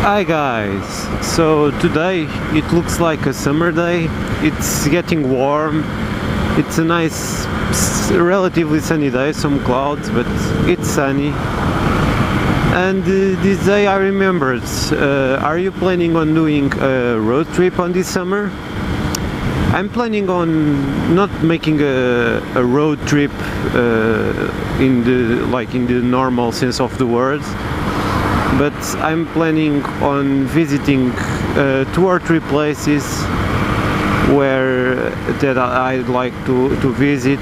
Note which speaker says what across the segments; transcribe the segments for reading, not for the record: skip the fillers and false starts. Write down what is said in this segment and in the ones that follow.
Speaker 1: Hi guys, so today it looks like a summer day. It's getting warm. It's a nice, relatively sunny day, some clouds, but it's sunny. And this day I remembered, are you planning on doing a road trip on this summer? I'm planning on not making a road trip in the normal sense of the word, but I'm planning on visiting 2 or 3 places that I'd like to visit.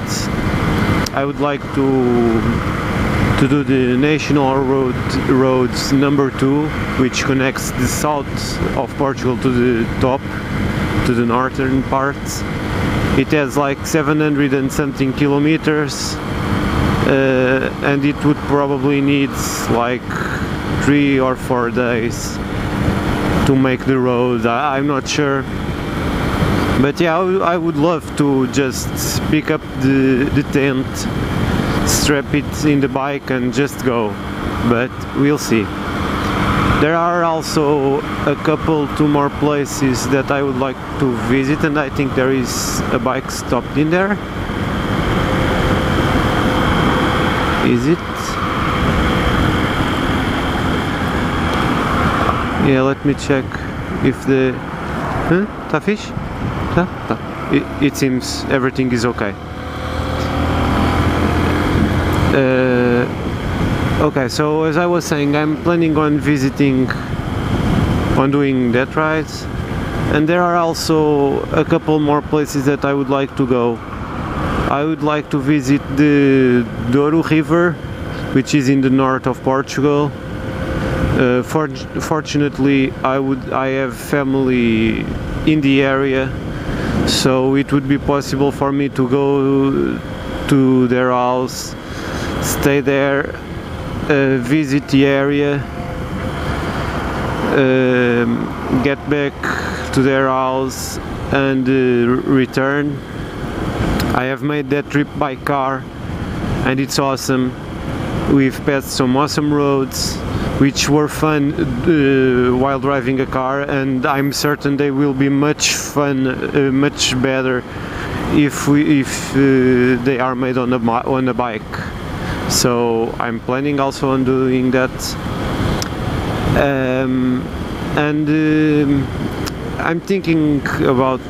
Speaker 1: I would like to do the National Roads number 2, which connects the south of Portugal to the top, to the northern parts. It has like 700 and something kilometers, and it would probably need like 3 or 4 days to make the road. I'm not sure, but yeah, I would love to just pick up the tent, strap it in the bike and just go, but we'll see. There are also a couple, 2 more places that I would like to visit, and I think there is a bike stopped in there. Is it? Yeah, let me check if the... Tá fixe? Tá? Tá. It seems everything is okay. Okay, so as I was saying, I'm planning on doing that ride, and there are also a couple more places that I would like to go. I would like to visit the Douro River, which is in the north of Portugal. Fortunately, I have family in the area, so it would be possible for me to go to their house, stay there, visit the area, get back to their house and return. I have made that trip by car and it's awesome. We've passed some awesome roads which were fun while driving a car, and I'm certain they will be much better if they are made on a bike. So I'm planning also on doing that, and I'm thinking about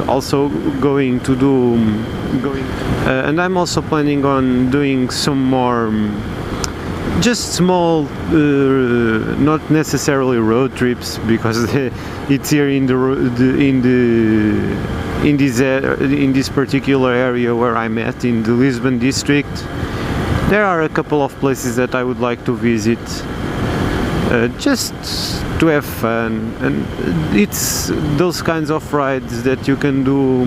Speaker 1: also going, and I'm also planning on doing some more just small, not necessarily road trips, because it's here in this particular area where I'm at, in the Lisbon district. There are a couple of places that I would like to visit, just to have fun, and it's those kinds of rides that you can do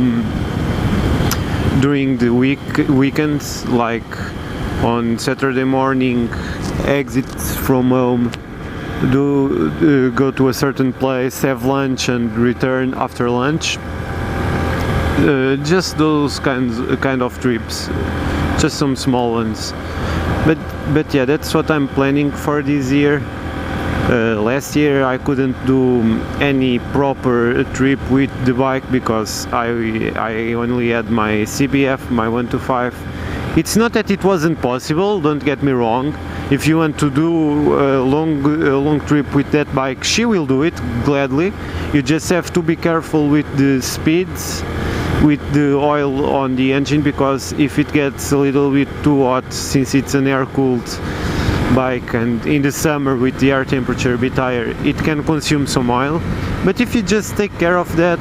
Speaker 1: during the weekends, like on Saturday morning, exit from home, go to a certain place, have lunch and return after lunch. Just those kind of trips, just some small ones. But yeah, that's what I'm planning for this year. Last year I couldn't do any proper trip with the bike because I only had my CBF, my 125. It's not that it wasn't possible, don't get me wrong. If you want to do a long trip with that bike, she will do it gladly. You just have to be careful with the speeds, with the oil on the engine, because if it gets a little bit too hot, since it's an air-cooled bike and in the summer with the air temperature a bit higher, it can consume some oil. But if you just take care of that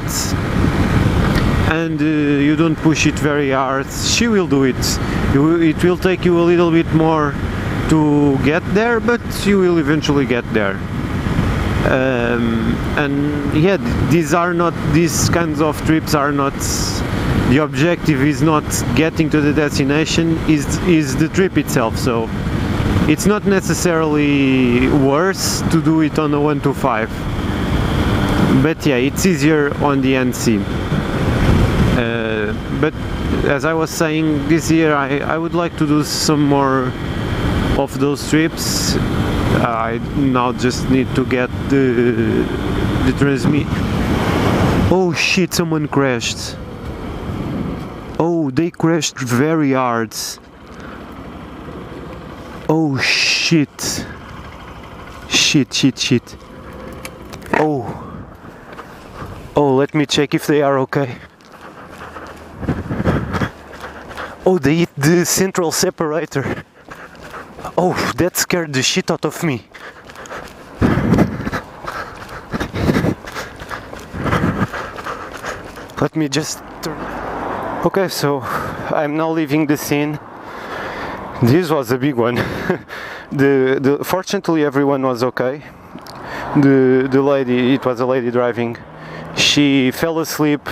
Speaker 1: and you don't push it very hard, she will do it. It will take you a little bit more to get there, but you will eventually get there. And yeah, these kinds of trips are not, the objective is not getting to the destination, is the trip itself. So it's not necessarily worse to do it on a 125, but yeah, it's easier on the NC. But as I was saying, this year I would like to do some more of those trips, I now just need to get the transmit. Oh shit, someone crashed. Oh, they crashed very hard. Oh shit. Shit. Oh, let me check if they are okay. Oh, they hit the central separator. Oh, that scared the shit out of me. Let me just turn. Okay, so I'm now leaving the scene. This was a big one. Fortunately everyone was okay. The lady, it was a lady driving, she fell asleep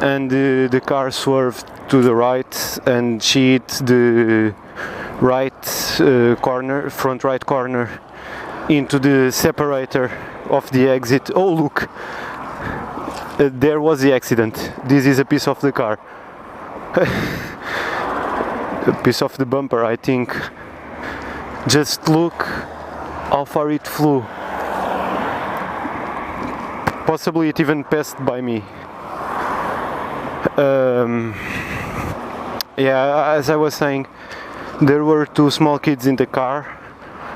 Speaker 1: and the car swerved to the right and she hit the front right corner into the separator of the exit. Oh look, there was the accident. This is a piece of the car. A piece of the bumper, I think. Just look how far it flew. Possibly it even passed by me. Yeah, as I was saying, there were two small kids in the car.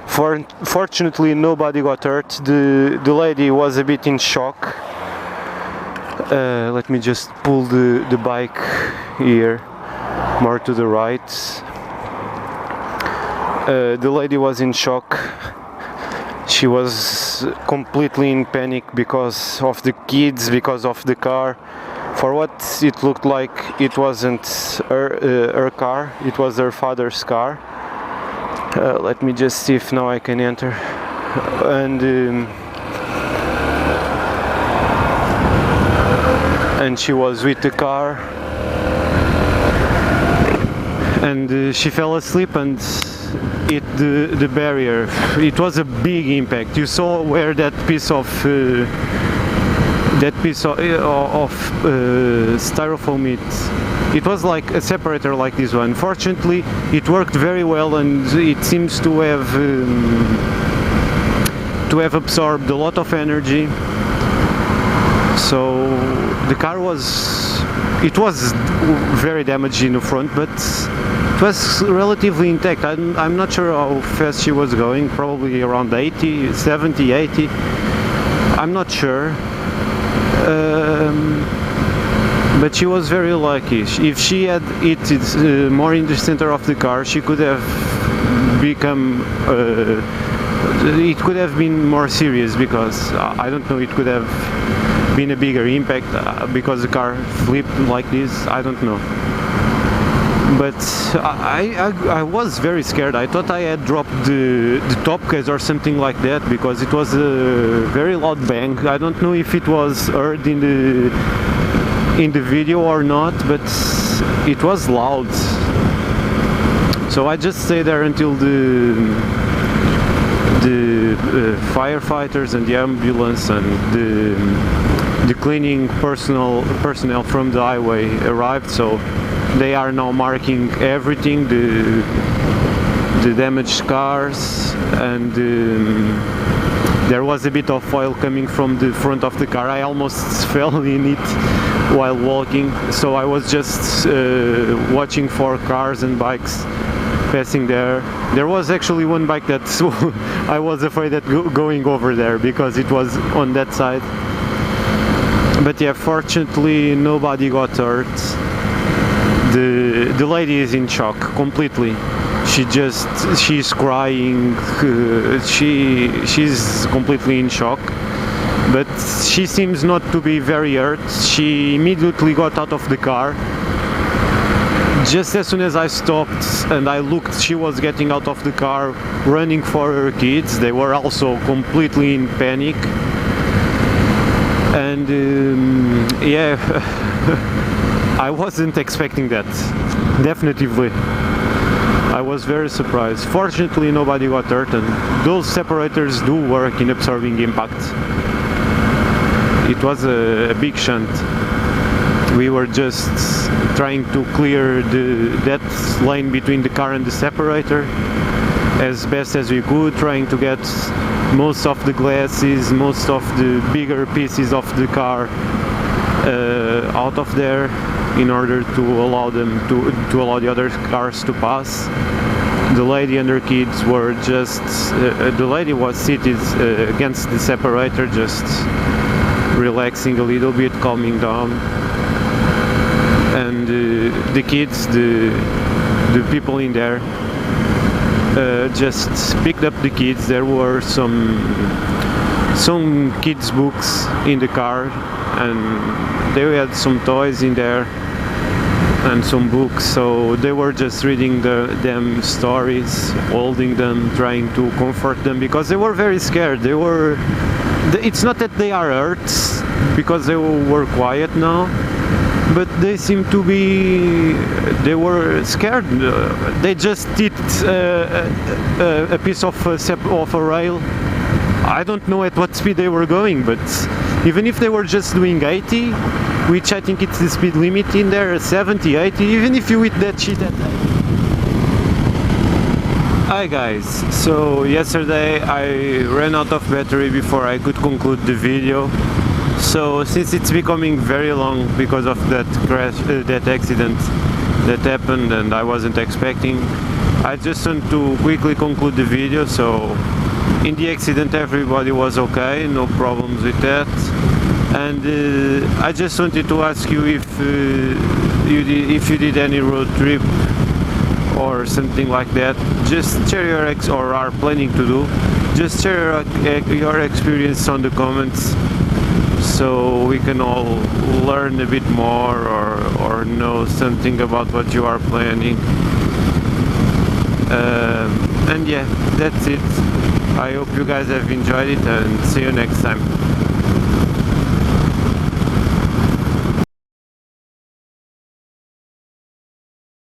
Speaker 1: Fortunately nobody got hurt. The lady was a bit in shock. Let me just pull the bike here more to the right. The lady was in shock. She was completely in panic because of the kids, because of the car. For what it looked like, it wasn't her car, it was her father's car. Let me just see if now I can enter. And she was with the car. And she fell asleep and hit the barrier. It was a big impact. You saw where that piece of styrofoam it was like a separator like this one. Fortunately it worked very well and it seems to have absorbed a lot of energy. So the car was very damaged in the front, but it was relatively intact. I'm not sure how fast she was going, probably around 80, 70, 80. I'm not sure. But she was very lucky. If she had hit it more in the center of the car, she could have become it could have been more serious, because I don't know, it could have been a bigger impact because the car flipped like this. I don't know. But I was very scared. I thought I had dropped the top case or something like that, because it was a very loud bang. I don't know if it was heard in the video or not, but it was loud. So I just stayed there until the firefighters and the ambulance and the cleaning personnel from the highway arrived. So they are now marking everything, the damaged cars, and there was a bit of oil coming from the front of the car. I almost fell in it while walking, so I was just watching for cars and bikes passing there. There was actually one bike that I was afraid of going over there because it was on that side. But yeah, fortunately nobody got hurt. The lady is in shock completely. She's crying. She's completely in shock. But she seems not to be very hurt. She immediately got out of the car. Just as soon as I stopped and I looked, she was getting out of the car, running for her kids. They were also completely in panic. And yeah, I wasn't expecting that. Definitively. I was very surprised. Fortunately nobody got hurt, and those separators do work in absorbing impact. It was a big shunt. We were just trying to clear that lane between the car and the separator, as best as we could, trying to get most of the glasses, most of the bigger pieces of the car out of there in order to allow them to allow the other cars to pass. The lady and her kids were just the lady was seated against the separator, just relaxing a little bit, calming down, and the kids, the people in there just picked up the kids. There were some kids books in the car, and they had some toys in there and some books, so they were just reading them stories, holding them, trying to comfort them, because they were very scared. It's not that they are hurt, because they were quiet now, but they seem to be, they were scared. They just hit a piece of a rail. I don't know at what speed they were going, but even if they were just doing 80, which I think it's the speed limit in there, 70, 80, even if you hit that shit at... Hi guys, so yesterday I ran out of battery before I could conclude the video. So since it's becoming very long because of that crash, that accident that happened and I wasn't expecting, I just want to quickly conclude the video. So in the accident everybody was okay, no problems with that, and I just wanted to ask you if you did any road trip or something like that. Just share your or are planning to do. Just share your experience on the comments, so we can all learn a bit more or know something about what you are planning. And yeah, that's it. I hope you guys have enjoyed it, and see you next time.